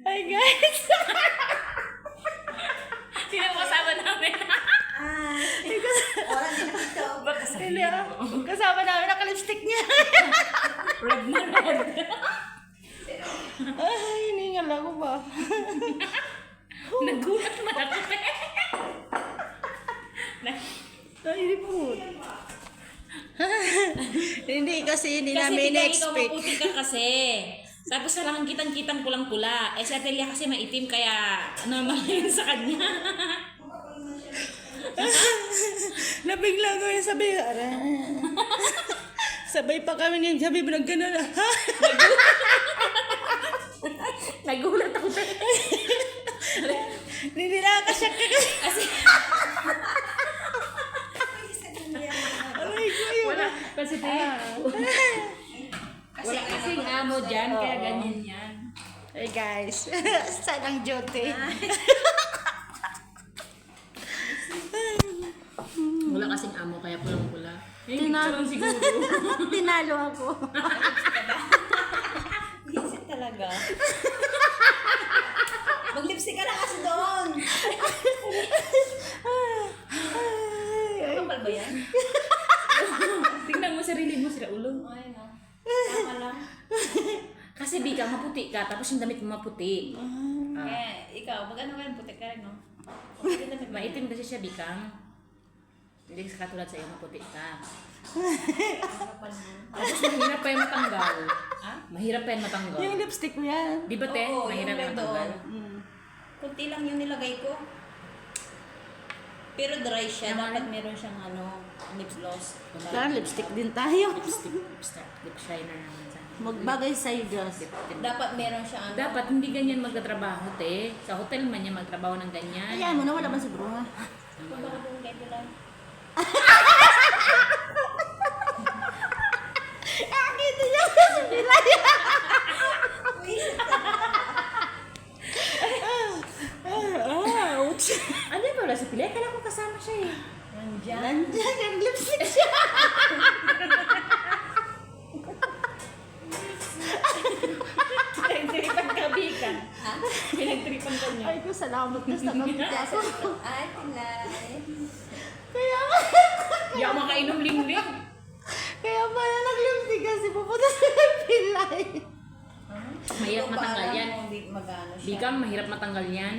Hi guys! Sino kasama namin? Wala din ito. Hindi ah. Kasama namin naka-lipstick niya. Red na red. Ay, hiningal ako ba? Nagulat man ako. Ay, hindi po. Hindi kasi hindi namin Ikaw expect. maputi ka kasi. Tapos sa lang kitang-kitang pulang-pula. Eh si Atelia kasi maitim kaya normal yun sa kanya. Nabigla ko yung sabi, sabay pa kami niyan, sabi mo nang gano'n. Nagulat ako. Hindi nakakasyak ka kasi. Kasi Aray ko yun. wala. Kasi wala kasing amo dyan kaya ganyan yan. Hey guys, saan ang jote? Wala kasing amo kaya pulang-pula. Tinalo. siguro. Tinalo ako. Visit talaga. Mag-lipstick ka na kasi doon. Kapal ba yan? Tingnan mo sarili mo sila ulo. Ay, no. Tama lang. Kasi bika maputi ka tapos yung damit mo maputi. Ikaw, mag-ano ka rin, puti ka rin, no? Maitim kasi siya bikang. Hindi kasi katulad sa iyo maputi ka. Kapal mo. Tapos mahirap pa yung matanggal. Ha? Mahirap pa yung matanggal. Yung lipstick mo yan. Di ba te? Oo, Mahirap yung yung matanggal. doon. Kunti lang yung nilagay ko. Pero dry siya. Dapat meron siyang lip gloss. Kaya lipstick din tayo. Lip shiner naman sana. Magbagay sa'yo, Diyos. Dapat meron siyang Dapat hindi ganyan magtatrabaho te. Sa hotel man niya magtrabaho ng ganyan. Ayan mo na, wala man siguro ha. Kung baka doon kayo lang. Akit niya. Ouch. Ano ba wala sa pila? Kala ko kasama siya eh. Nandiyan. Nandiyan yung lipstick siya. Pinagtripan ka bika. Ha? Pinagtripan ka niya. Ay ko, salamat na sa kapit ako. Ay, tinay. Kaya Di ako makainom lingling. kaya pala nag-lipstick kasi pupunta sa pilay. Mahirap matanggal yan. Hindi magano siya. Bikang mahirap matanggal yan.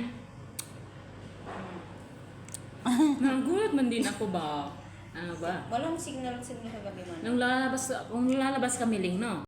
Nagulat man din ako ba? Ano ba? Walang signal kagabi man. Nung lalabas kami ling, no?